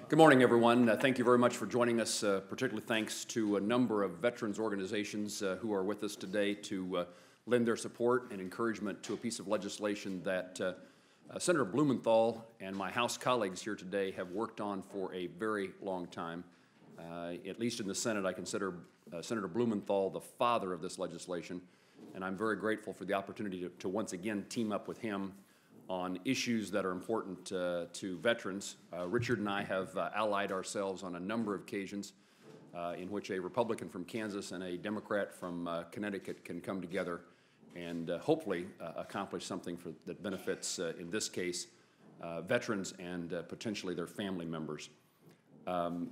Good morning, everyone. Thank you very much for joining us, particularly thanks to a number of veterans organizations who are with us today to lend their support and encouragement to a piece of legislation that Senator Blumenthal and my House colleagues here today have worked on for a very long time. At least in the Senate, I consider Senator Blumenthal the father of this legislation, and I'm very grateful for the opportunity to once again team up with him on issues that are important to veterans. Richard and I have allied ourselves on a number of occasions in which a Republican from Kansas and a Democrat from Connecticut can come together and hopefully accomplish something that benefits, in this case, veterans and potentially their family members. I'm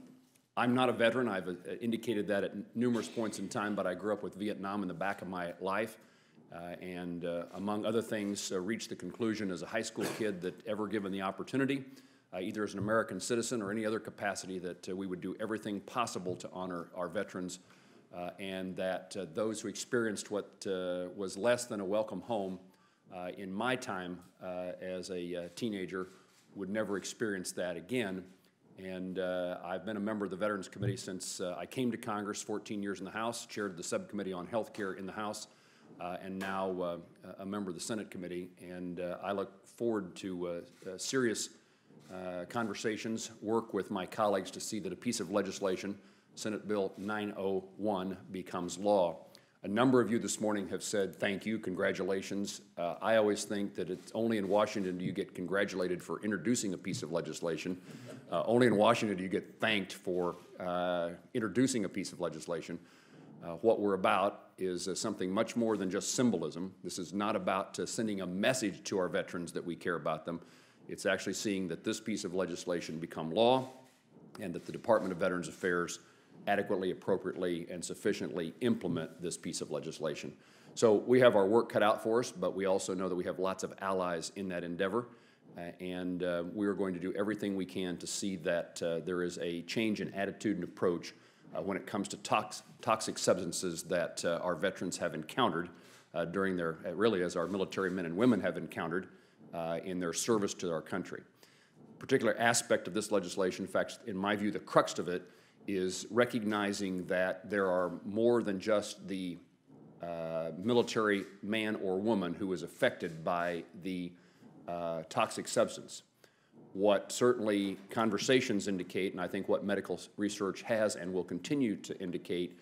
not a veteran. I've indicated that at numerous points in time, but I grew up with Vietnam in the back of my life. And among other things, reached the conclusion as a high school kid that ever given the opportunity, either as an American citizen or any other capacity, that we would do everything possible to honor our veterans and that those who experienced what was less than a welcome home in my time as a teenager would never experience that again. And I've been a member of the Veterans Committee since I came to Congress, 14 years in the House, chaired the subcommittee on health care in the House, and now a member of the Senate committee, and I look forward to serious conversations, work with my colleagues to see that a piece of legislation, Senate Bill 901, becomes law. A number of you this morning have said thank you, congratulations. I always think that it's only in Washington do you get congratulated for introducing a piece of legislation. Only in Washington do you get thanked for introducing a piece of legislation. What we're about is something much more than just symbolism. This is not about sending a message to our veterans that we care about them. It's actually seeing that this piece of legislation become law and that the Department of Veterans Affairs adequately, appropriately, and sufficiently implement this piece of legislation. So we have our work cut out for us, but we also know that we have lots of allies in that endeavor, and we are going to do everything we can to see that there is a change in attitude and approach when it comes to toxic substances that our veterans have encountered during their, really as our military men and women have encountered in their service to our country. A particular aspect of this legislation, in fact, in my view, the crux of it, is recognizing that there are more than just the military man or woman who is affected by the toxic substance. What certainly conversations indicate, and I think what medical research has and will continue to indicate,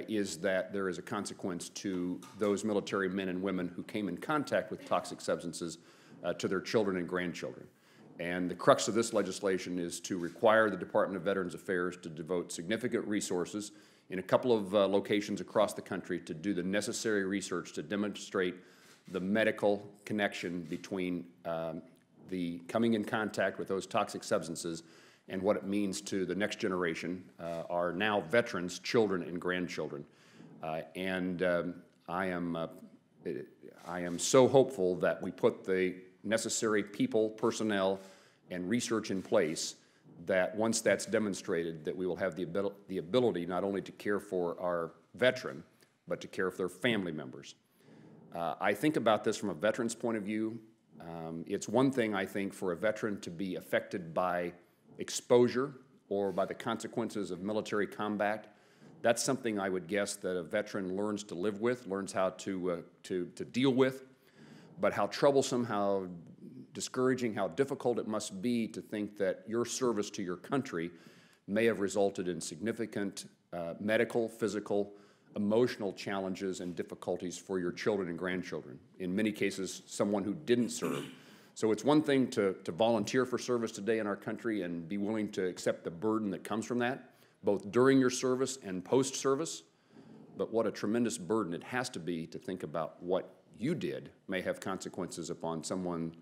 is that there is a consequence to those military men and women who came in contact with toxic substances to their children and grandchildren. And the crux of this legislation is to require the Department of Veterans Affairs to devote significant resources in a couple of locations across the country to do the necessary research to demonstrate the medical connection between the coming in contact with those toxic substances and what it means to the next generation, our now veterans, children and grandchildren. I am so hopeful that we put the necessary people, personnel, and research in place that once that's demonstrated, that we will have the ability not only to care for our veteran, but to care for their family members. I think about this from a veteran's point of view. It's one thing, I think, for a veteran to be affected by exposure or by the consequences of military combat. That's something I would guess that a veteran learns to live with, learns how to deal with, but how troublesome, how discouraging, how difficult it must be to think that your service to your country may have resulted in significant medical, physical, emotional challenges and difficulties for your children and grandchildren. In many cases, someone who didn't serve. So it's one thing to volunteer for service today in our country and be willing to accept the burden that comes from that, both during your service and post-service, but what a tremendous burden it has to be to think about what you did may have consequences upon someone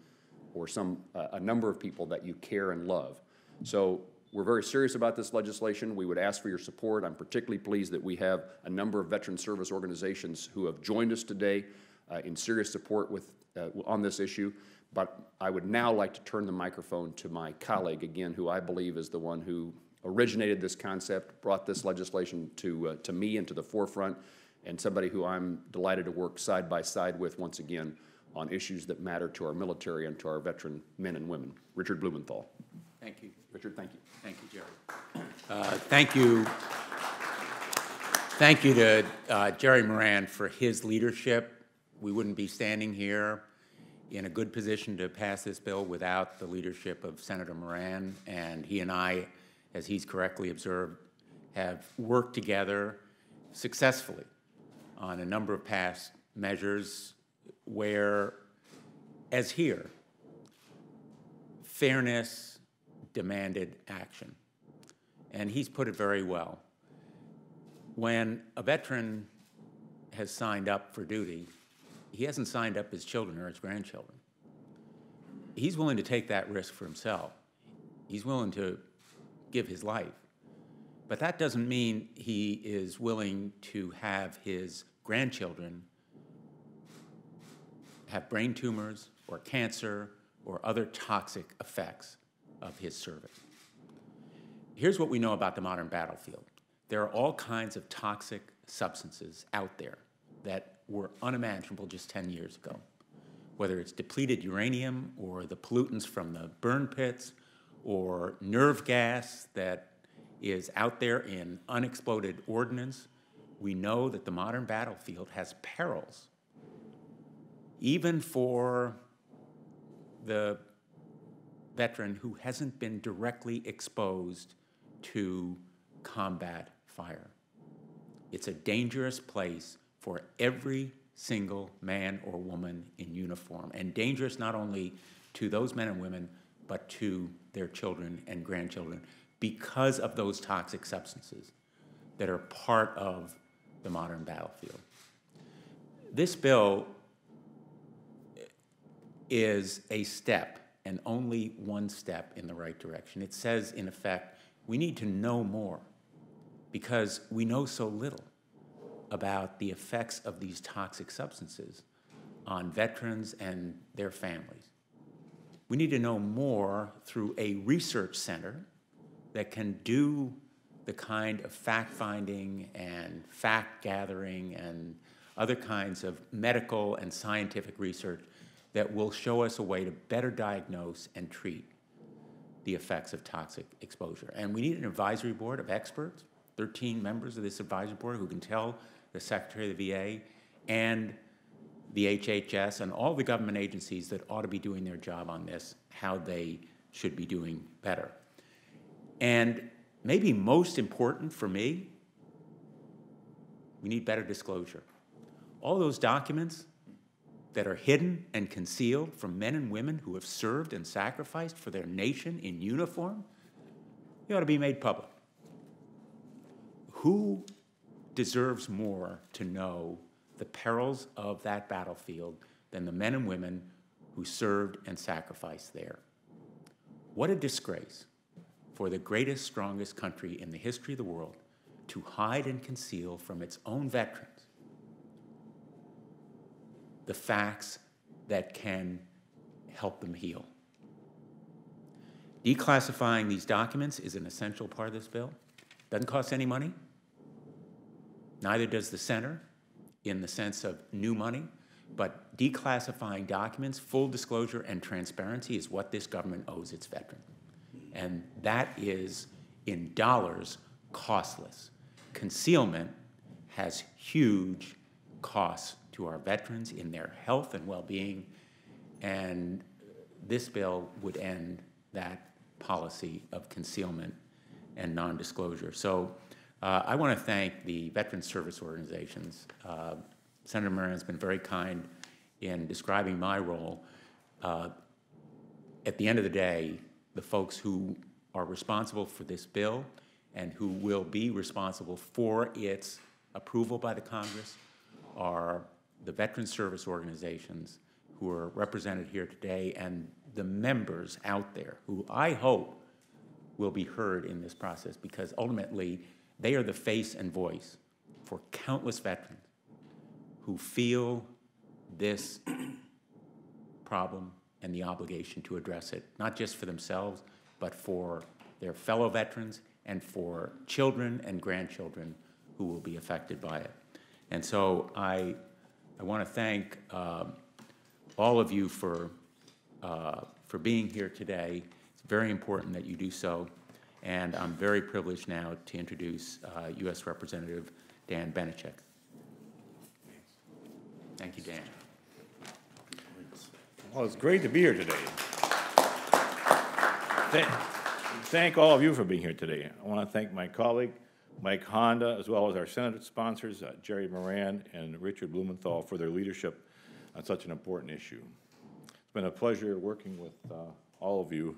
or a number of people that you care and love. So we're very serious about this legislation. We would ask for your support. I'm particularly pleased that we have a number of veteran service organizations who have joined us today in serious support on this issue. But I would now like to turn the microphone to my colleague, again, who I believe is the one who originated this concept, brought this legislation to me and to the forefront, and somebody who I'm delighted to work side by side with once again on issues that matter to our military and to our veteran men and women. Richard Blumenthal. Thank you. Richard, thank you. Thank you, Jerry. Thank you to Jerry Moran for his leadership. We wouldn't be standing here in a good position to pass this bill without the leadership of Senator Moran, and he and I, as he's correctly observed, have worked together successfully on a number of past measures where, as here, fairness demanded action. And he's put it very well. When a veteran has signed up for duty, he hasn't signed up his children or his grandchildren. He's willing to take that risk for himself. He's willing to give his life. But that doesn't mean he is willing to have his grandchildren have brain tumors or cancer or other toxic effects of his service. Here's what we know about the modern battlefield. There are all kinds of toxic substances out there that were unimaginable just 10 years ago, whether it's depleted uranium or the pollutants from the burn pits or nerve gas that is out there in unexploded ordnance. We know that the modern battlefield has perils, even for the veteran who hasn't been directly exposed to combat fire. It's a dangerous place for every single man or woman in uniform, and dangerous not only to those men and women, but to their children and grandchildren because of those toxic substances that are part of the modern battlefield. This bill is a step, and only one step, in the right direction. It says, in effect, we need to know more because we know so little about the effects of these toxic substances on veterans and their families. We need to know more through a research center that can do the kind of fact-finding and fact-gathering and other kinds of medical and scientific research that will show us a way to better diagnose and treat the effects of toxic exposure. And we need an advisory board of experts, 13 members of this advisory board who can tell the Secretary of the VA and the HHS and all the government agencies that ought to be doing their job on this, how they should be doing better. And maybe most important for me, we need better disclosure. All those documents that are hidden and concealed from men and women who have served and sacrificed for their nation in uniform, they ought to be made public. Who deserves more to know the perils of that battlefield than the men and women who served and sacrificed there? What a disgrace for the greatest, strongest country in the history of the world to hide and conceal from its own veterans the facts that can help them heal. Declassifying these documents is an essential part of this bill. Doesn't cost any money. Neither does the center in the sense of new money, but declassifying documents, full disclosure and transparency is what this government owes its veterans. And that is, in dollars, costless. Concealment has huge costs to our veterans in their health and well-being, and this bill would end that policy of concealment and non-disclosure. So I want to thank the veteran service organizations. Senator Moran has been very kind in describing my role. At the end of the day, the folks who are responsible for this bill and who will be responsible for its approval by the Congress are the veteran service organizations who are represented here today and the members out there who I hope will be heard in this process, because ultimately they are the face and voice for countless veterans who feel this problem and the obligation to address it, not just for themselves, but for their fellow veterans and for children and grandchildren who will be affected by it. And so I want to thank all of you for being here today. It's It's very important that you do so, and I'm very privileged now to introduce U.S. Representative Dan Beneček. Thank you, Dan. Well, it's great to be here today. Thank all of you for being here today. I want to thank my colleague, Mike Honda, as well as our Senate sponsors, Jerry Moran and Richard Blumenthal, for their leadership on such an important issue. It's been a pleasure working with all of you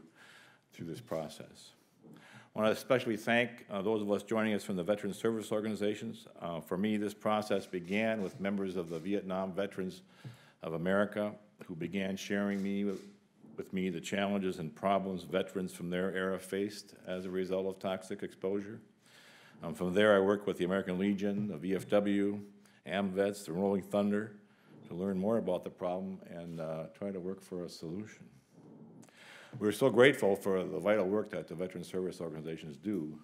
through this process. I want to especially thank those of us joining us from the Veteran Service Organizations. For me, this process began with members of the Vietnam Veterans of America who began sharing with me the challenges and problems veterans from their era faced as a result of toxic exposure. From there, I worked with the American Legion, the VFW, AMVETS, the Rolling Thunder, to learn more about the problem and try to work for a solution. We're so grateful for the vital work that the Veteran Service Organizations do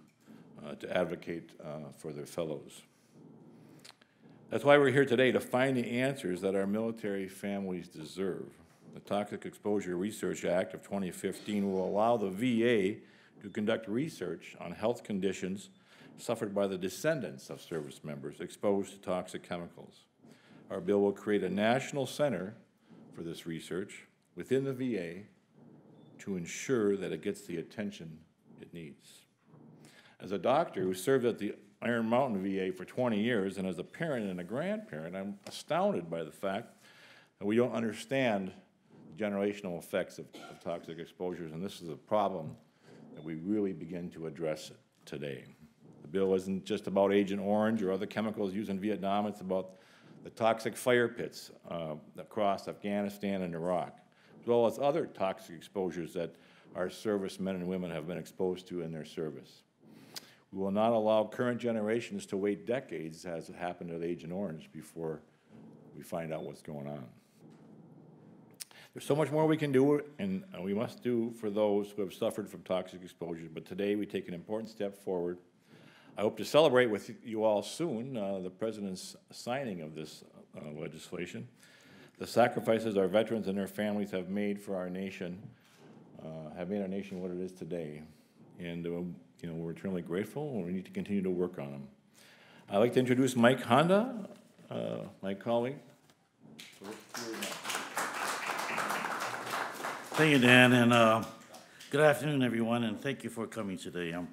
to advocate for their fellows. That's why we're here today, to find the answers that our military families deserve. The Toxic Exposure Research Act of 2015 will allow the VA to conduct research on health conditions suffered by the descendants of service members exposed to toxic chemicals. Our bill will create a national center for this research within the VA to ensure that it gets the attention it needs. As a doctor who served at the Iron Mountain VA for 20 years, and as a parent and a grandparent, I'm astounded by the fact that we don't understand the generational effects of toxic exposures, and this is a problem that we really begin to address today. The bill isn't just about Agent Orange or other chemicals used in Vietnam, it's about the toxic fire pits across Afghanistan and Iraq, as well as other toxic exposures that our servicemen and women have been exposed to in their service. We will not allow current generations to wait decades, as it happened with Agent Orange, before we find out what's going on. There's so much more we can do, and we must do for those who have suffered from toxic exposures, but today we take an important step forward. I hope to celebrate with you all soon the President's signing of this legislation. The sacrifices our veterans and their families have made for our nation have made our nation what it is today. And you know, we're eternally grateful, and we need to continue to work on them. I'd like to introduce Mike Honda, my colleague. Thank you, Dan, and good afternoon, everyone, and thank you for coming today. I'm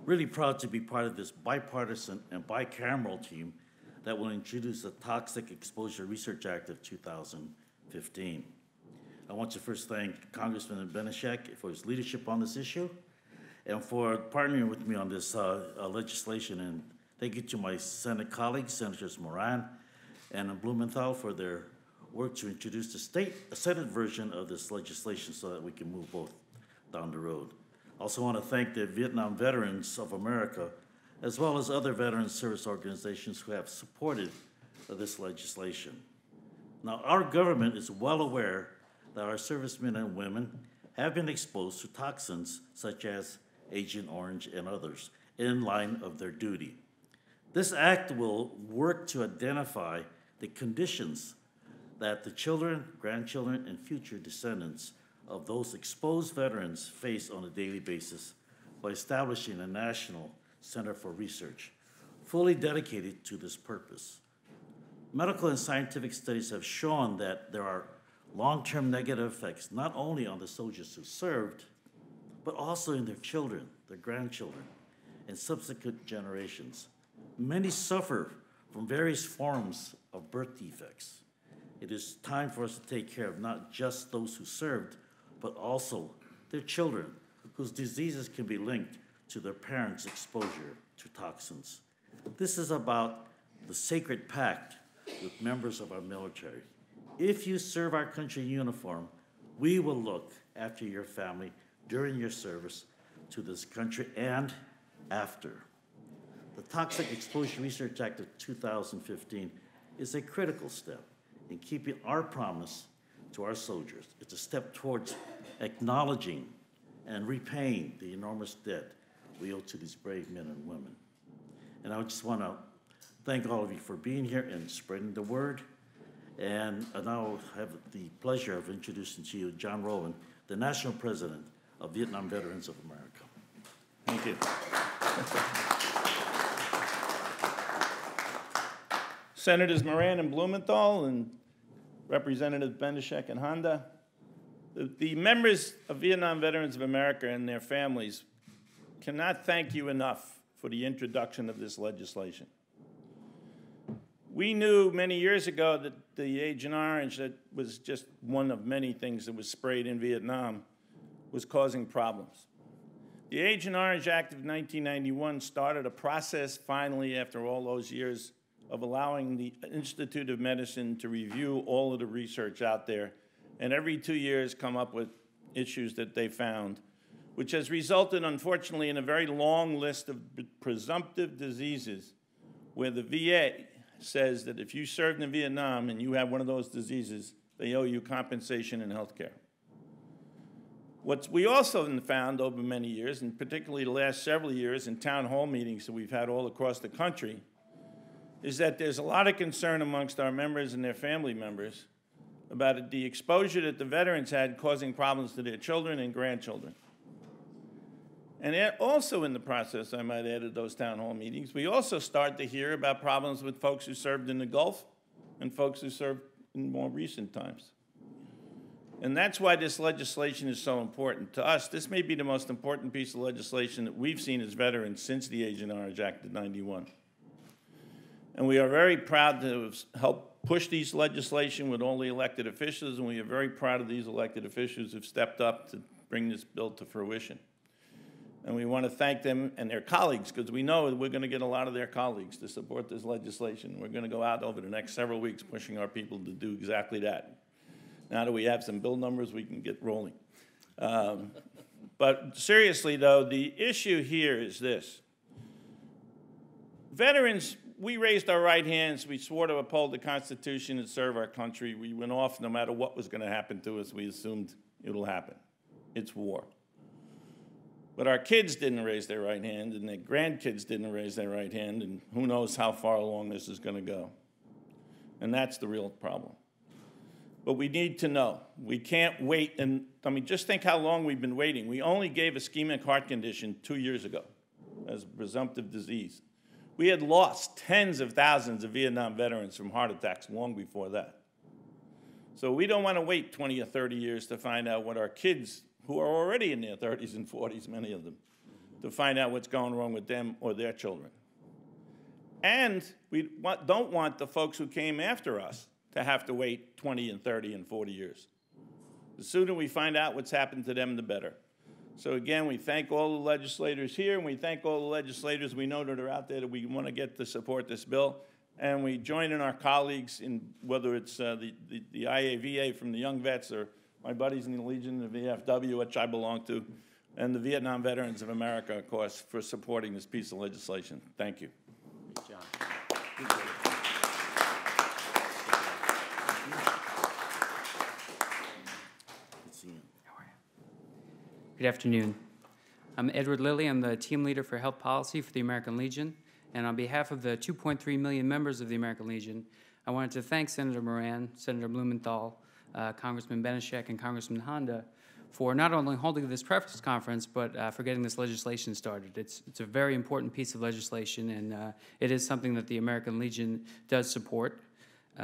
really proud to be part of this bipartisan and bicameral team that will introduce the Toxic Exposure Research Act of 2015. I want to first thank Congressman Beneček for his leadership on this issue and for partnering with me on this legislation. And thank you to my Senate colleagues, Senators Moran and Blumenthal, for their work to introduce the Senate version of this legislation so that we can move both down the road. I also want to thank the Vietnam Veterans of America, as well as other veteran service organizations who have supported this legislation. Now, our government is well aware that our servicemen and women have been exposed to toxins such as Agent Orange and others in line of their duty. This act will work to identify the conditions that the children, grandchildren, and future descendants of those exposed veterans face on a daily basis by establishing a national center for research fully dedicated to this purpose. Medical and scientific studies have shown that there are long-term negative effects not only on the soldiers who served, but also in their children, their grandchildren, and subsequent generations. Many suffer from various forms of birth defects. It is time for us to take care of not just those who served, but also their children, whose diseases can be linked to their parents' exposure to toxins. This is about the sacred pact with members of our military. If you serve our country in uniform, we will look after your family during your service to this country and after. The Toxic Exposure Research Act of 2015 is a critical step in keeping our promise to our soldiers. It's a step towards acknowledging and repaying the enormous debt we owe to these brave men and women. And I just want to thank all of you for being here and spreading the word. And I now have the pleasure of introducing to you John Rowland, the National President of Vietnam Veterans of America. Thank you. Senators Moran and Blumenthal and Representatives Benishek and Honda, the members of Vietnam Veterans of America and their families cannot thank you enough for the introduction of this legislation. We knew many years ago that the Agent Orange, that was just one of many things that was sprayed in Vietnam, was causing problems. The Agent Orange Act of 1991 started a process, finally, after all those years, of allowing the Institute of Medicine to review all of the research out there, and every 2 years come up with issues that they found, which has resulted, unfortunately, in a very long list of presumptive diseases where the VA says that if you served in Vietnam and you have one of those diseases, they owe you compensation and health care. What we also found over many years, and particularly the last several years in town hall meetings that we've had all across the country, is that there's a lot of concern amongst our members and their family members about the exposure that the veterans had causing problems to their children and grandchildren. And also in the process, I might add, at those town hall meetings, we also start to hear about problems with folks who served in the Gulf and folks who served in more recent times. And that's why this legislation is so important. To us, this may be the most important piece of legislation that we've seen as veterans since the Agent Orange Act of '91. And we are very proud to help push these legislation with all the elected officials, and we are very proud of these elected officials who've stepped up to bring this bill to fruition. And we want to thank them and their colleagues, because we know that we're going to get a lot of their colleagues to support this legislation. We're going to go out over the next several weeks pushing our people to do exactly that. Now that we have some bill numbers, we can get rolling. But seriously, though, the issue here is this. Veterans, we raised our right hands. We swore to uphold the Constitution and serve our country. We went off no matter what was going to happen to us. We assumed it'll happen. It's war. But our kids didn't raise their right hand, and their grandkids didn't raise their right hand, and who knows how far along this is going to go. And that's the real problem. But we need to know. We can't wait. And I mean, just think how long we've been waiting. We only gave ischemic heart condition 2 years ago as a presumptive disease. We had lost tens of thousands of Vietnam veterans from heart attacks long before that. So we don't want to wait 20 or 30 years to find out what our kids, who are already in their 30s and 40s, many of them, to find out what's going wrong with them or their children. And we don't want the folks who came after us to have to wait 20 and 30 and 40 years. The sooner we find out what's happened to them, the better. So again, we thank all the legislators here, and we thank all the legislators we know that are out there that we want to get to support this bill. And we join in our colleagues in whether it's the IAVA from the Young Vets or my buddies in the Legion of the VFW, which I belong to, and the Vietnam Veterans of America, of course, for supporting this piece of legislation. Thank you. Good job. Good afternoon. I'm Edward Lilly. I'm the team leader for health policy for the American Legion. And on behalf of the 2.3 million members of the American Legion, I wanted to thank Senator Moran, Senator Blumenthal, Congressman Benishek, and Congressman Honda for not only holding this preface conference, but for getting this legislation started. It's a very important piece of legislation, and it is something that the American Legion does support. The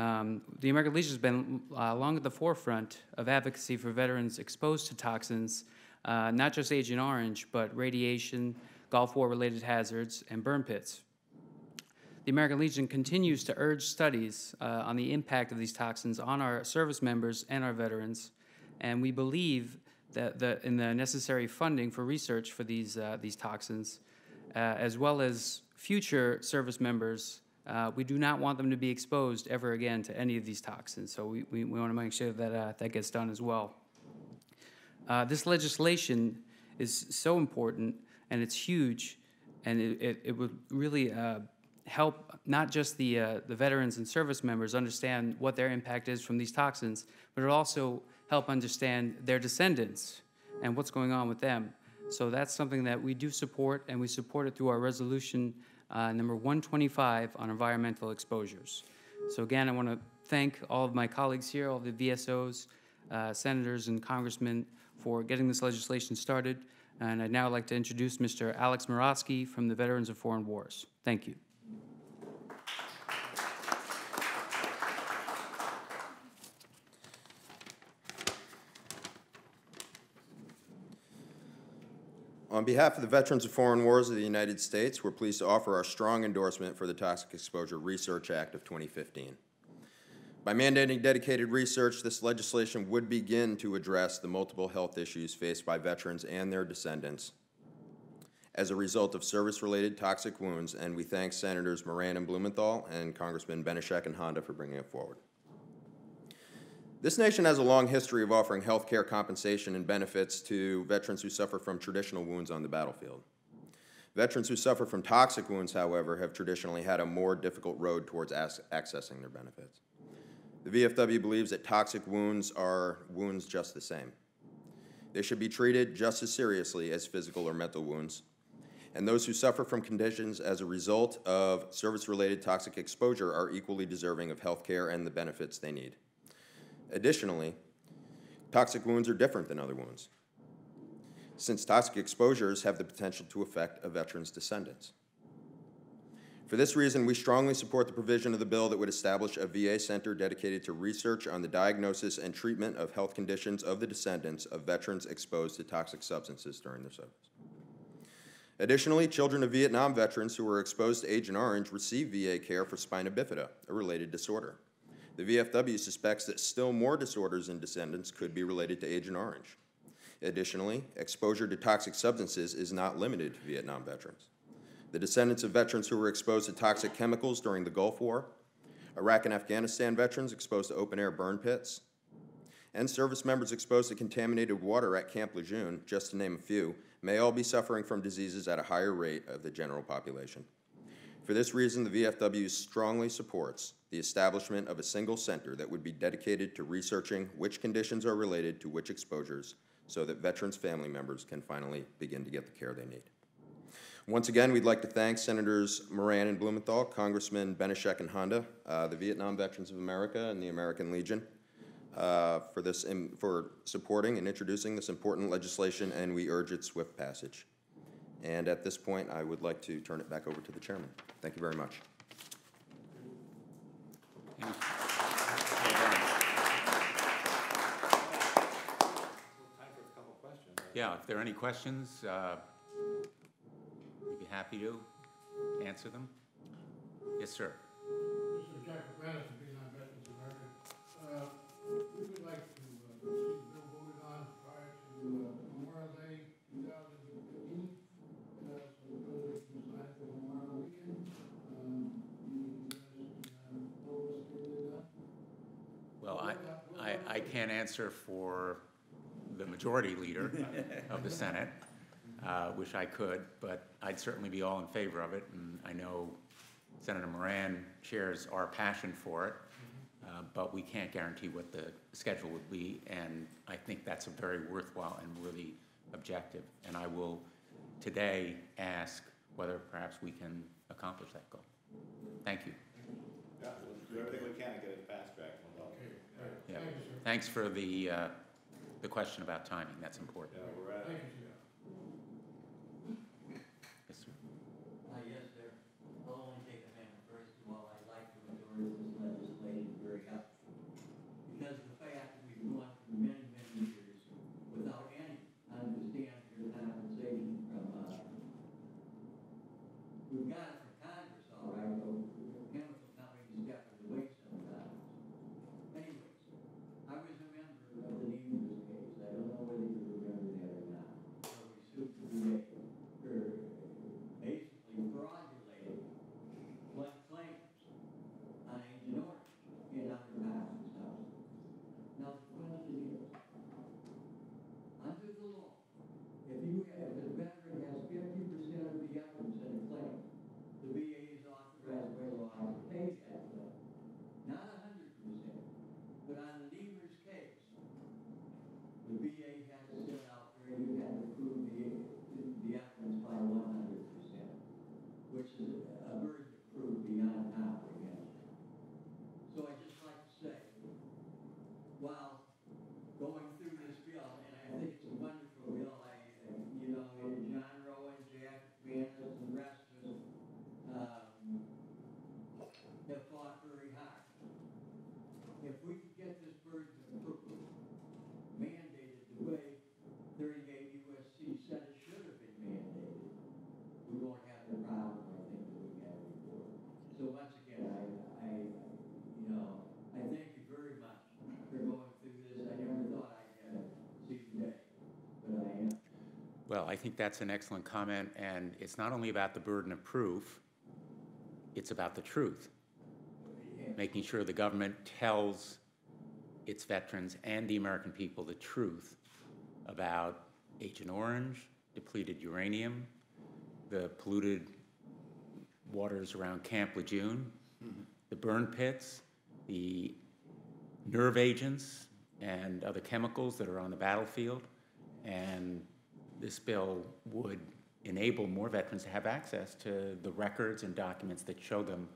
American Legion has been long at the forefront of advocacy for veterans exposed to toxins, not just Agent Orange, but radiation, Gulf War-related hazards, and burn pits. The American Legion continues to urge studies on the impact of these toxins on our service members and our veterans, and we believe that in the necessary funding for research for these toxins, as well as future service members. We do not want them to be exposed ever again to any of these toxins, so we want to make sure that that gets done as well. This legislation is so important, and it's huge, and it would really help not just the veterans and service members understand what their impact is from these toxins, but it also help understand their descendants and what's going on with them. So that's something that we do support, and we support it through our resolution number 125 on environmental exposures. So again, I want to thank all of my colleagues here, all the VSOs, senators and congressmen for getting this legislation started. And I'd now like to introduce Mr. Alex Murawski from the Veterans of Foreign Wars. Thank you. On behalf of the Veterans of Foreign Wars of the United States, we're pleased to offer our strong endorsement for the Toxic Exposure Research Act of 2015. By mandating dedicated research, this legislation would begin to address the multiple health issues faced by veterans and their descendants as a result of service-related toxic wounds, and we thank Senators Moran and Blumenthal and Congressman Benishek and Honda for bringing it forward. This nation has a long history of offering health care compensation and benefits to veterans who suffer from traditional wounds on the battlefield. Veterans who suffer from toxic wounds, however, have traditionally had a more difficult road towards accessing their benefits. The VFW believes that toxic wounds are wounds just the same. They should be treated just as seriously as physical or mental wounds, and those who suffer from conditions as a result of service-related toxic exposure are equally deserving of health care and the benefits they need. Additionally, toxic wounds are different than other wounds, since toxic exposures have the potential to affect a veteran's descendants. For this reason, we strongly support the provision of the bill that would establish a VA center dedicated to research on the diagnosis and treatment of health conditions of the descendants of veterans exposed to toxic substances during their service. Additionally, children of Vietnam veterans who were exposed to Agent Orange receive VA care for spina bifida, a related disorder. The VFW suspects that still more disorders in descendants could be related to Agent Orange. Additionally, exposure to toxic substances is not limited to Vietnam veterans. The descendants of veterans who were exposed to toxic chemicals during the Gulf War, Iraq and Afghanistan veterans exposed to open-air burn pits, and service members exposed to contaminated water at Camp Lejeune, just to name a few, may all be suffering from diseases at a higher rate of the general population. For this reason, the VFW strongly supports the establishment of a single center that would be dedicated to researching which conditions are related to which exposures so that veterans' family members can finally begin to get the care they need. Once again, we'd like to thank Senators Moran and Blumenthal, Congressman Benishek and Honda, the Vietnam Veterans of America and the American Legion for supporting and introducing this important legislation, and we urge its swift passage. And at this point, I would like to turn it back over to the chairman. Thank you very much. Yeah, if there are any questions, we'd be happy to answer them. Yes, sir. Mr. Jack McGrath, Vietnam Veterans of America. We would like to see the bill voted on prior to Memorial Day 2015. So the bill can sign for Memorial Weekend. Well, I can't answer for the majority leader of the Senate. Wish I could, but I'd certainly be all in favor of it, and I know Senator Moran shares our passion for it, but we can't guarantee what the schedule would be, and I think that's a very worthwhile and worthy objective, and I will today ask whether perhaps we can accomplish that goal. Thank you. Yeah, we'll do everything we can to get it fast track. Yeah. Thanks for the question about timing. That's important. Yeah, we're at it. Yes, sir. Yes, sir. I'll only take a minute. First of all, I'd like to endorse this legislation very helpful. Because of the fact that we've gone through many, many years without any understanding or compensation from, we've got it from Congress, all right, but chemical companies got it away sometimes. Anyways, I was a member of the Neighbors case. I don't know whether you remember that or not. Where we sued the VA for basically fraudulated blood claims on Agent Orange and other toxins houses. Now, the question is, under the law, if the veteran has 50% of the evidence in a claim, the VA is authorized by law to pay that claim. Not 100%, but on the Neighbors case, the VA had to sit out there and you had to prove the evidence by 100%, which is a burden to prove beyond comprehension. So I'd just like to say, while the problem I think that we had before. So once again, you know, I thank you very much for going through this. I never thought I'd see today, but I am. Well, I think that's an excellent comment, and it's not only about the burden of proof, it's about the truth. Making sure the government tells its veterans and the American people the truth about Agent Orange, depleted uranium, the polluted waters around Camp Lejeune, the burn pits, the nerve agents and other chemicals that are on the battlefield. And this bill would enable more veterans to have access to the records and documents that show them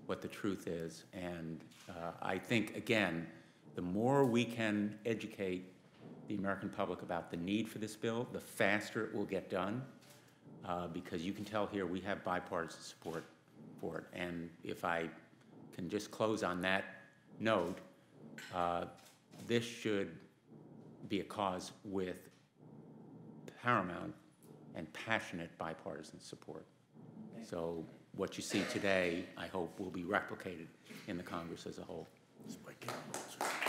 what the truth is. And I think, again, the more we can educate the American public about the need for this bill, the faster it will get done, because you can tell here we have bipartisan support for it. And if I can just close on that note, this should be a cause with paramount and passionate bipartisan support. So what you see today, I hope, will be replicated in the Congress as a whole. It's bicameral.